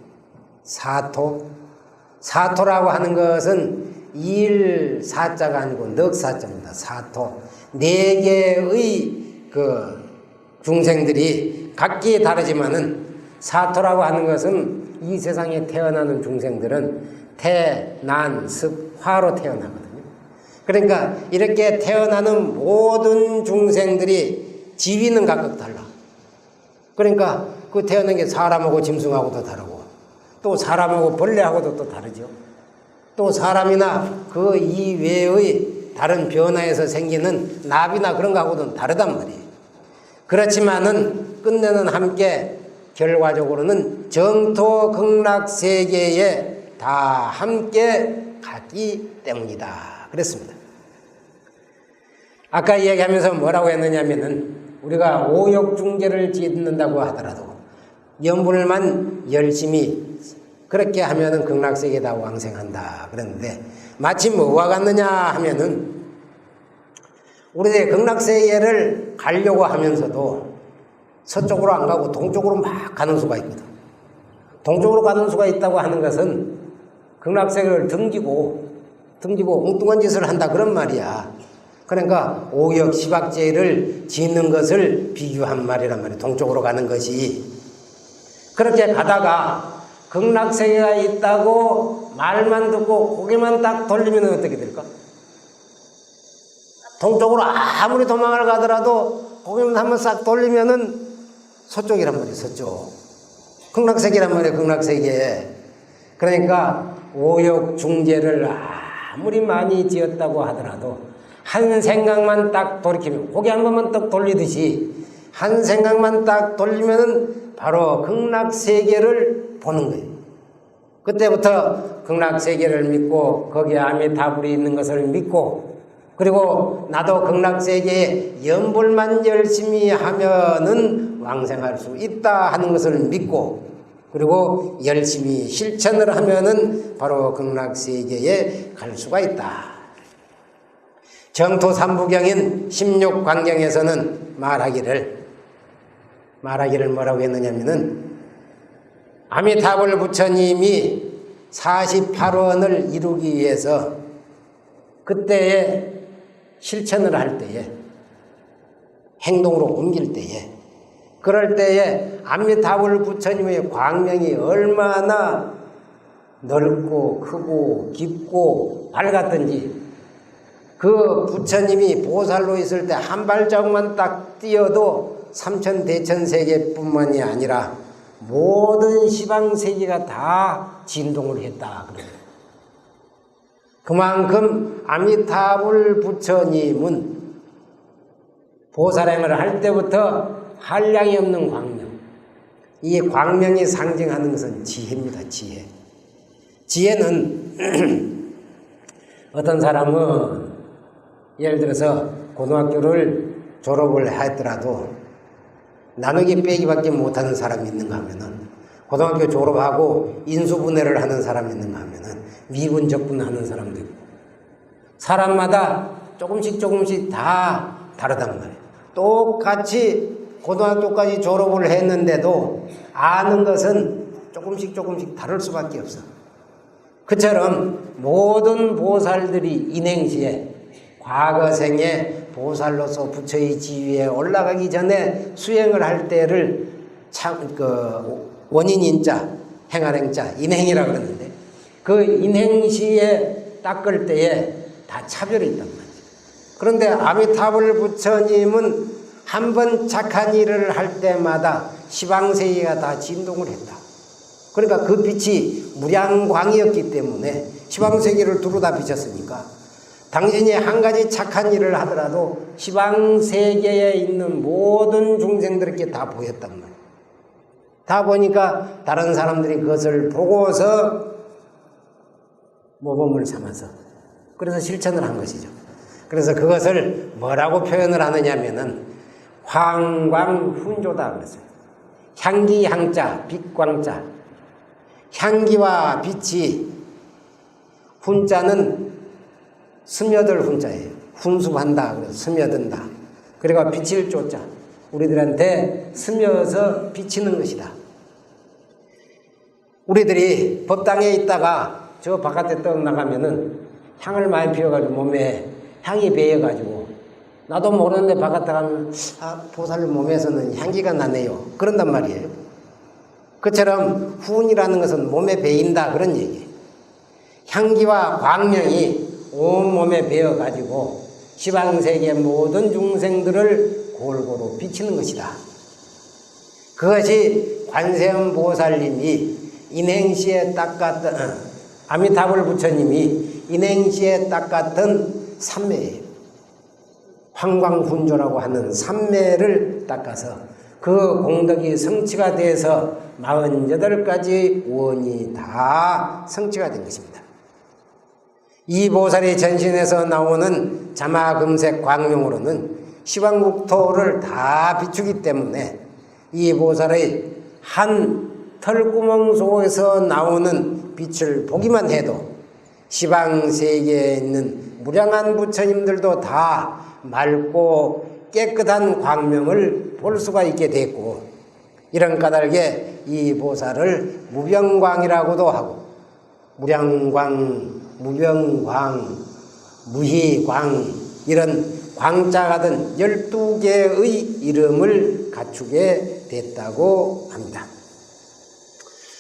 Speaker 1: 사토라고 하는 것은 일사자가 아니고 넉사자입니다. 사토. 4개의 그 중생들이 각기 다르지만은 사토라고 하는 것은 이 세상에 태어나는 중생들은 태, 난, 습, 화로 태어나거든요. 그러니까 이렇게 태어나는 모든 중생들이 지위는 각각 달라. 그러니까 그 태어난 게 사람하고 짐승하고도 다르고, 또 사람하고 벌레하고도 또 다르죠. 또 사람이나 그 이외의 다른 변화에서 생기는 나비나 그런 거하고도 다르단 말이에요. 그렇지만은 끝내는 함께 결과적으로는 정토 극락세계에 다 함께 갔기 때문이다. 그랬습니다. 아까 이야기하면서 뭐라고 했느냐면은 우리가 오욕중재를 짓는다고 하더라도 염불만 열심히 그렇게 하면은 극락세계에 다 왕생한다. 그랬는데 마치 뭐와 같느냐 하면은 우리의 극락세계를 가려고 하면서도 서쪽으로 안 가고 동쪽으로 막 가는 수가 있거든. 동쪽으로 가는 수가 있다고 하는 것은 극락세계를 등지고 엉뚱한 짓을 한다 그런 말이야. 그러니까 오역 시박제를 짓는 것을 비유한 말이란 말이야. 동쪽으로 가는 것이. 그렇게 가다가 극락세계가 있다고 말만 듣고 고개만 딱 돌리면 어떻게 될까? 동쪽으로 아무리 도망을 가더라도 고개만 한번 싹 돌리면은 서쪽이란 말이야. 서쪽. 극락세계란 말이야. 극락세계. 그러니까 오욕중재를 아무리 많이 지었다고 하더라도 한 생각만 딱 돌이키면, 고개 한 번만 딱 돌리듯이 한 생각만 딱 돌리면은 바로 극락세계를 보는 거예요. 그때부터 극락세계를 믿고 거기에 아미타불이 있는 것을 믿고, 그리고 나도 극락세계에 염불만 열심히 하면은 왕생할 수 있다 하는 것을 믿고, 그리고 열심히 실천을 하면은 바로 극락세계에 갈 수가 있다. 정토 삼부경인 16광경에서는 말하기를 뭐라고 했느냐면은 아미타불 부처님이 48원을 이루기 위해서 그때에 실천을 할 때에, 행동으로 옮길 때에, 그럴 때에 아미타불 부처님의 광명이 얼마나 넓고 크고 깊고 밝았던지, 그 부처님이 보살로 있을 때 한 발자국만 딱 뛰어도 삼천대천세계뿐만이 아니라 모든 시방세계가 다 진동을 했다. 그만큼 아미타불 부처님은 보살행을 할 때부터 한량이 없는 광명, 이 광명이 상징하는 것은 지혜입니다. 지혜는 어떤 사람은 예를 들어서 고등학교를 졸업을 했더라도 나누기 빼기밖에 못하는 사람이 있는가 하면은, 고등학교 졸업하고 인수분해를 하는 사람이 있는가 하면은 미분적분하는 사람도 있고, 사람마다 조금씩 다 다르단 말이에요. 똑같이 고등학교까지 졸업을 했는데도 아는 것은 조금씩 다를 수밖에 없어. 그처럼 모든 보살들이 인행시에 과거생에 보살로서 부처의 지위에 올라가기 전에 수행을 할 때를 원인인자, 행할행자, 인행이라고 그러는데, 그 인행시에 닦을 때에 다 차별이 있단 말이에요. 그런데 아미타불 부처님은 한 번 착한 일을 할 때마다 시방세계가 다 진동을 했다. 그러니까 그 빛이 무량광이었기 때문에 시방세계를 두루 다 비쳤으니까, 당신이 한 가지 착한 일을 하더라도 시방세계에 있는 모든 중생들에게 다 보였단 말이에요. 다 보니까 다른 사람들이 그것을 보고서 모범을 삼아서, 그래서 실천을 한 것이죠. 그래서 그것을 뭐라고 표현을 하느냐면은 황광훈조다 그랬어요. 향기 향자, 빛광자. 향기와 빛이, 훈자는 스며들 훈자예요. 훈수한다, 그래서 스며든다. 그리고 빛을 쫓자. 우리들한테 스며서 비치는 것이다. 우리들이 법당에 있다가 저 바깥에 떠 나가면은 향을 많이 피워가지고 몸에 향이 배어가지고, 나도 모르는데 바깥에 가면 보살 몸에서는 향기가 나네요, 그런단 말이에요. 그처럼 훈이라는 것은 몸에 배인다, 그런 얘기예요. 향기와 광명이 온 몸에 배어가지고 시방세계 모든 중생들을 골고루 비치는 것이다. 그것이 관세음 보살님이 인행시에 닦았던, 아미타불 부처님이 인행시에 닦았던 삼매예요. 황광훈조라고 하는 삼매를 닦아서 그 공덕이 성취가 돼서 48가지 원이 다 성취가 된 것입니다. 이 보살이 전신에서 나오는 자마금색 광명으로는 시방국토를 다 비추기 때문에 이 보살의 한 털구멍 속에서 나오는 빛을 보기만 해도 시방세계에 있는 무량한 부처님들도 다 맑고 깨끗한 광명을 볼 수가 있게 됐고, 이런 까닭에 이 보살을 무병광이라고도 하고, 무량광, 무병광, 무희광, 이런 광자가 든 12개의 이름을 갖추게 됐다고 합니다.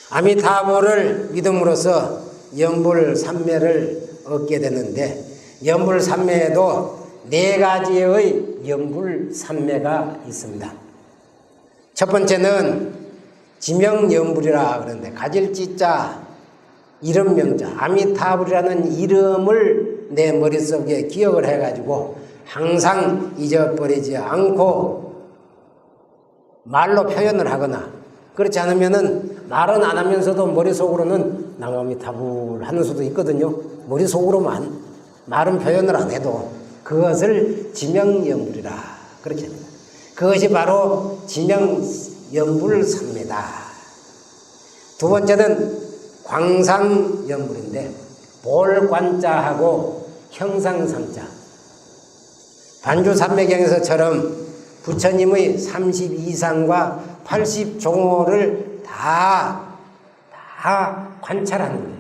Speaker 1: 아미타불을 믿음으로써 연불삼매를 얻게 되는데, 연불삼매에도 4가지의 연불삼매가 있습니다. 첫 번째는 지명연불이라 그러는데, 가질 지자, 이름 명자, 아미타불이라는 이름을 내 머릿속에 기억을 해가지고 항상 잊어버리지 않고 말로 표현을 하거나, 그렇지 않으면은 말은 안 하면서도 머릿속으로는 나무아미타불 하는 수도 있거든요. 머릿속으로만, 말은 표현을 안 해도 그것을 지명연불이라 그렇게 합니다. 그것이 바로 지명연불삼매다. 두 번째는 광상연불인데, 볼관자하고 형상상자. 반주삼매경에서처럼 부처님의 32상과 80종호를 다 관찰하는 거예요.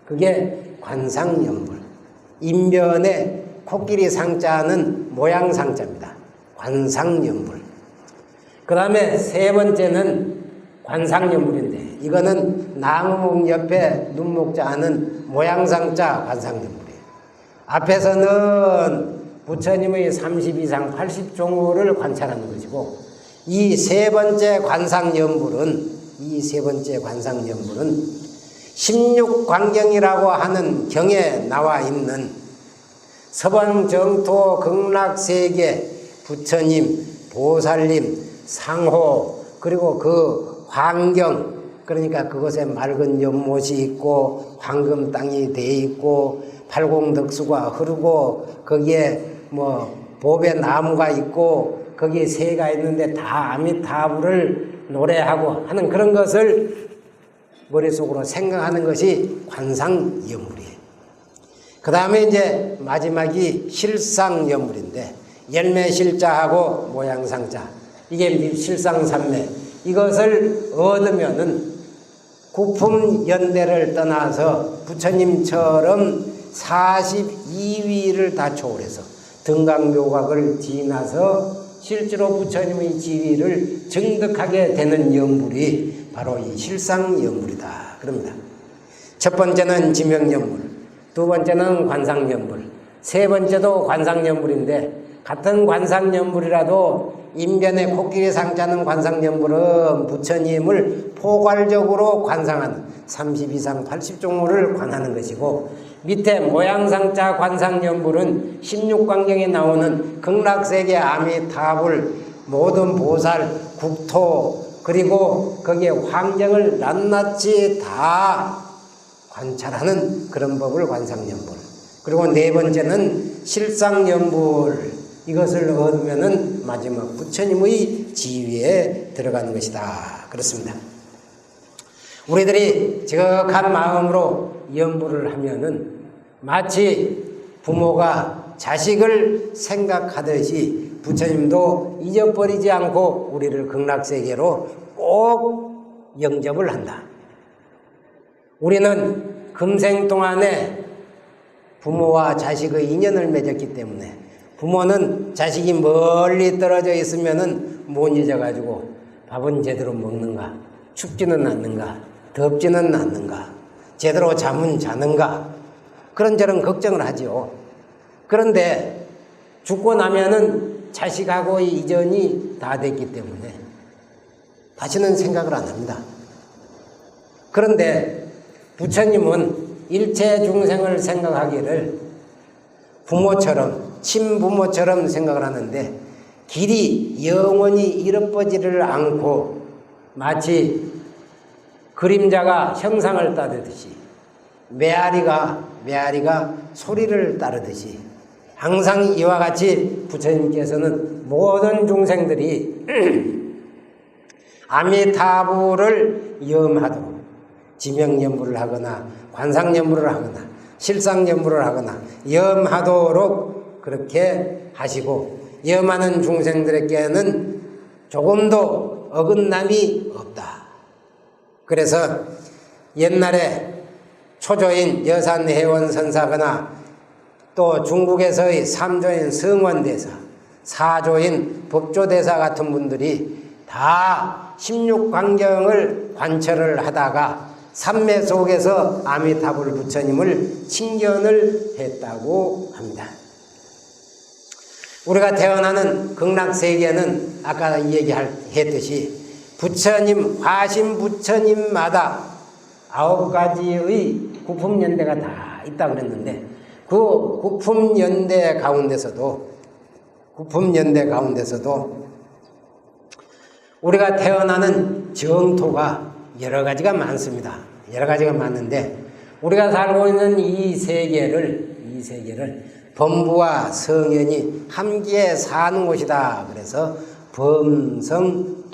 Speaker 1: 그게 관상연불. 인변에 코끼리 상자는 모양 상자입니다. 관상연불. 그 다음에 세 번째는 관상연불인데, 이거는 나무목 옆에 눈목자 하는 모양상자 관상연불이에요. 앞에서는 부처님의 32상 80종호를 관찰하는 것이고, 이 세 번째 관상연불은 16광경이라고 하는 경에 나와 있는 서방정토 극락세계 부처님, 보살님, 상호, 그리고 그 환경, 그러니까 그곳에 맑은 연못이 있고 황금 땅이 돼 있고 팔공덕수가 흐르고 거기에 뭐 보배 나무가 있고 거기에 새가 있는데 다 아미타불을 노래하고 하는 그런 것을 머릿속으로 생각하는 것이 관상연물이에요. 그 다음에 이제 마지막이 실상연물인데 열매실자하고 모양상자 이게 실상산매 이것을 얻으면은 구품연대를 떠나서 부처님처럼 42위를 다 초월해서 등강묘각을 지나서 실제로 부처님의 지위를 증득하게 되는 연물이 바로 이 실상연물이다 그럽니다. 첫 번째는 지명연물, 두 번째는 관상연물, 세 번째도 관상연물인데 같은 관상연물이라도 인변에 코끼리 상자는 관상연물은 부처님을 포괄적으로 관상하는 30 이상 80종호를 관하는 것이고 밑에 모양상자 관상연물은 16광경에 나오는 극락세계 아미타불 모든 보살 국토 그리고 거기에 환경을 낱낱이 다 관찰하는 그런 법을 관상연물 그리고 네 번째는 실상연물 이것을 얻으면은 마지막 부처님의 지위에 들어가는 것이다. 그렇습니다. 우리들이 지극한 마음으로 연부를 하면은 마치 부모가 자식을 생각하듯이 부처님도 잊어버리지 않고 우리를 극락세계로 꼭 영접을 한다. 우리는 금생 동안에 부모와 자식의 인연을 맺었기 때문에 부모는 자식이 멀리 떨어져 있으면은 못 잊어가지고 밥은 제대로 먹는가, 춥지는 않는가, 덥지는 않는가, 제대로 잠은 자는가 그런저런 걱정을 하죠. 그런데 죽고 나면은 자식하고의 이전이 다 됐기 때문에 다시는 생각을 안 합니다. 그런데 부처님은 일체 중생을 생각하기를 부모처럼 친부모처럼 생각을 하는데 길이 영원히 잃어버지를 않고 마치 그림자가 형상을 따르듯이 메아리가 소리를 따르듯이 항상 이와 같이 부처님께서는 모든 중생들이 아미타불을 염하도록 지명연부를 하거나 관상연부를 하거나 실상연부를 하거나 염하도록 그렇게 하시고 염하는 중생들에게는 조금도 어긋남이 없다. 그래서 옛날에 초조인 여산해원선사거나 또 중국에서의 3조인 성원대사, 4조인 법조대사 같은 분들이 다 16광경을 관철을 하다가 삼매 속에서 아미타불 부처님을 칭견을 했다고 합니다. 우리가 태어나는 극락세계는 아까 얘기했듯이 부처님, 화신 부처님마다 9가지의 구품연대가 다 있다고 그랬는데 그 구품연대 가운데서도 우리가 태어나는 정토가 여러 가지가 많습니다. 여러 가지가 많은데 우리가 살고 있는 이 세계를 범부와 성현이 함께 사는 곳이다. 그래서 범성동거토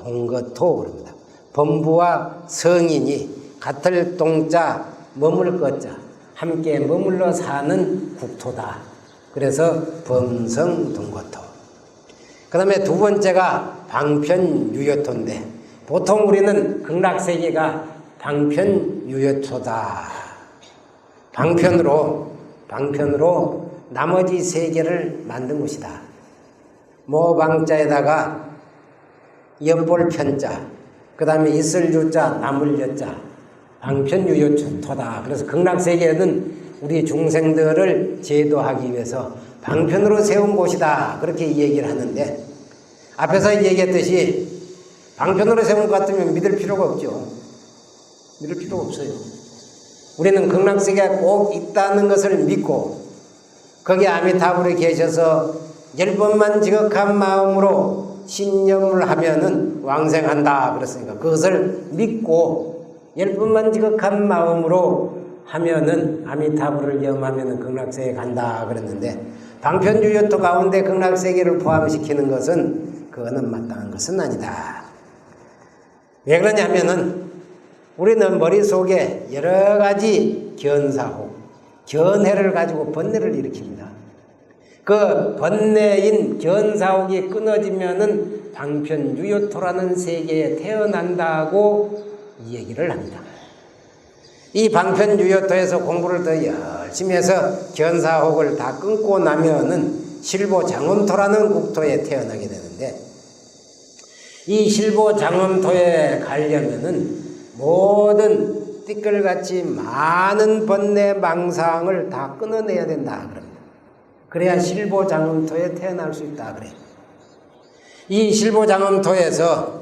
Speaker 1: 그럽니다. 범부와 성인이 같을 동자 머물 것자 함께 머물러 사는 국토다. 그래서 범성동거토. 그 다음에 두 번째가 방편유효토인데 보통 우리는 극락세계가 방편유효토다. 방편으로 나머지 세계를 만든 곳이다. 모방자에다가 엿볼 편자, 그 다음에 있을 유자, 남을 여자, 방편유효토다. 그래서 극락세계는 우리 중생들을 제도하기 위해서 방편으로 세운 곳이다. 그렇게 얘기를 하는데 앞에서 얘기했듯이 방편으로 세운 것 같으면 믿을 필요가 없죠. 믿을 필요가 없어요. 우리는 극락세계가 꼭 있다는 것을 믿고 거기 아미타불에 계셔서 10번만 지극한 마음으로 신념을 하면은 왕생한다 그랬으니까 그것을 믿고 10번만 지극한 마음으로 하면은 아미타불을 염하면은 극락세계 간다 그랬는데 방편주요토 가운데 극락세계를 포함시키는 것은 그거는 마땅한 것은 아니다. 왜 그러냐면은 우리는 머릿속에 여러 가지 견사호, 견해를 가지고 번뇌를 일으킵니다. 그 번뇌인 견사옥이 끊어지면은 방편유효토라는 세계에 태어난다고 이 얘기를 합니다. 이 방편유효토에서 공부를 더 열심히 해서 견사옥을 다 끊고 나면은 실보장엄토라는 국토에 태어나게 되는데, 이 실보장엄토에 가려면은 모든 띠끌같이 많은 번뇌 망상을 다 끊어내야 된다 그럽니다. 그래야 실보장엄토에 태어날 수 있다 그래요. 이 실보장엄토에서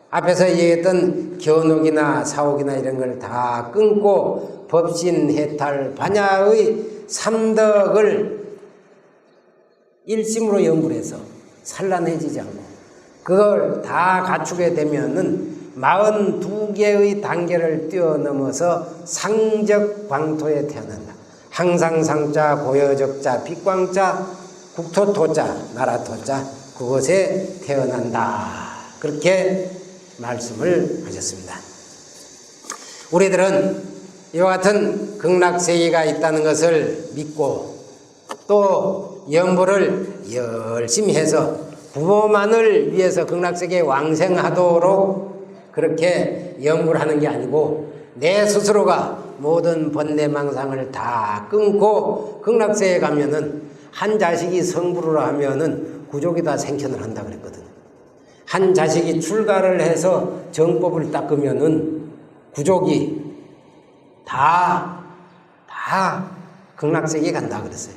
Speaker 1: 앞에서 얘기했던 견옥이나 사옥이나 이런 걸 다 끊고 법신, 해탈, 반야의 삼덕을 일심으로 염불해서 산란해지지 않고 그걸 다 갖추게 되면은 42개의 단계를 뛰어넘어서 상적광토에 태어난다. 항상상자, 고여적자, 빛광자, 국토토자, 나라토자, 그곳에 태어난다. 그렇게 말씀을 하셨습니다. 우리들은 이와 같은 극락세계가 있다는 것을 믿고 또 연보를 열심히 해서 부모만을 위해서 극락세계에 왕생하도록 그렇게 연구를 하는 게 아니고 내 스스로가 모든 번뇌망상을 다 끊고 극락세에 가면은 한 자식이 성불을 하면은 구족이 다 생천을 한다 그랬거든. 한 자식이 출가를 해서 정법을 닦으면은 구족이 다 극락세계에 간다 그랬어요.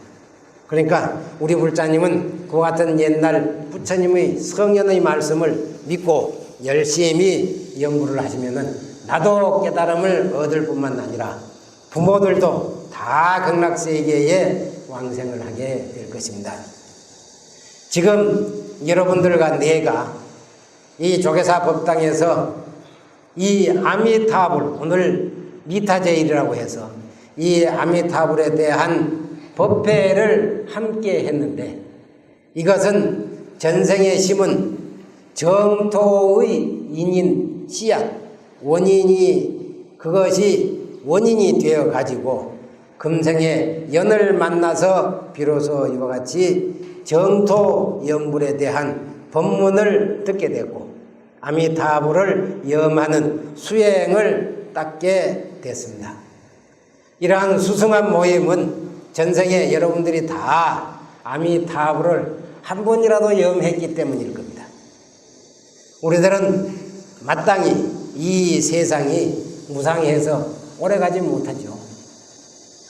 Speaker 1: 그러니까 우리 불자님은 그와 같은 옛날 부처님의 성현의 말씀을 믿고 열심히 연구를 하시면은 나도 깨달음을 얻을 뿐만 아니라 부모들도 다 극락세계에 왕생을 하게 될 것입니다. 지금 여러분들과 내가 이 조계사 법당에서 이 아미타불, 오늘 미타제일이라고 해서 이 아미타불에 대한 법회를 함께 했는데, 이것은 전생에 심은 정토의 인인 씨앗, 그것이 원인이 되어 가지고 금생에 연을 만나서 비로소 이와 같이 정토 연불에 대한 법문을 듣게 됐고 아미타불을 염하는 수행을 닦게 됐습니다. 이러한 수승한 모임은 전생에 여러분들이 다 아미타불을 한 번이라도 염했기 때문일 겁니다. 우리들은 마땅히 이 세상이 무상해서 오래가지 못하죠.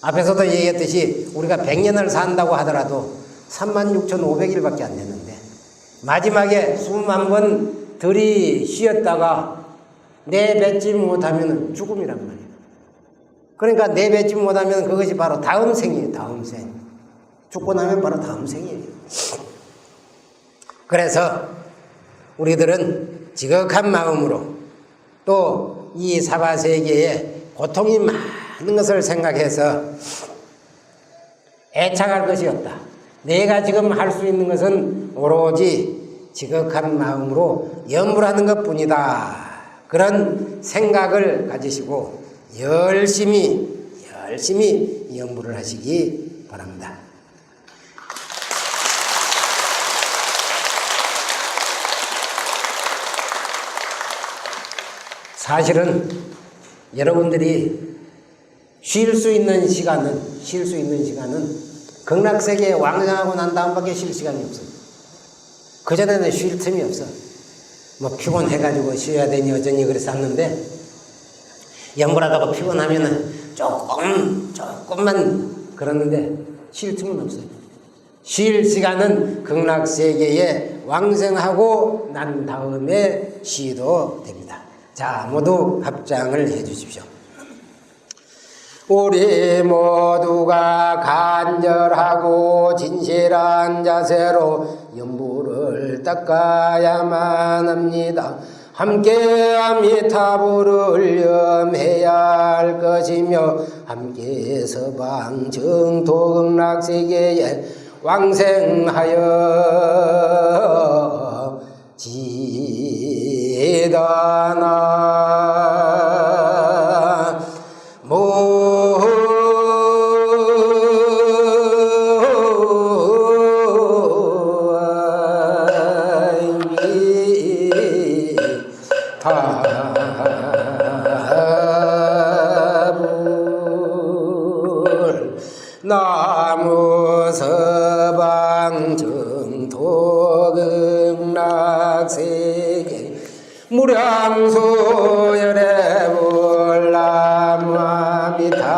Speaker 1: 앞에서도 얘기했듯이 우리가 100년을 산다고 하더라도 36,500일밖에 안 됐는데 마지막에 수만 번 들이쉬었다가 내뱉지 못하면 죽음이란 말이에요. 그러니까 내뱉지 못하면 그것이 바로 다음 생이에요. 다음 생. 죽고 나면 바로 다음 생이에요. 그래서 우리들은 지극한 마음으로 또 이 사바세계에 고통이 많은 것을 생각해서 애착할 것이 없다. 내가 지금 할 수 있는 것은 오로지 지극한 마음으로 염불하는 것뿐이다. 그런 생각을 가지시고 열심히 염불을 하시기 바랍니다. 사실은 여러분들이 쉴 수 있는 시간은 극락세계에 왕생하고 난 다음밖에 쉴 시간이 없어요. 그전에는 쉴 틈이 없어. 뭐 피곤해가지고 쉬어야 되니 어쩌니 그래서 샀는데 연불하다가 피곤하면은 조금만 그러는데 쉴 틈은 없어요. 쉴 시간은 극락세계에 왕생하고 난 다음에 쉬도 됩니다. 자, 모두 합장을 해 주십시오. 우리 모두가 간절하고 진실한 자세로 연불을 닦아야만 합니다. 함께 아미타불을 염해야 할 것이며 함께 서방 정토극락세계에 왕생하여 지다나 나무 서방 정토극락세계 무량소열의 불나무 아미타불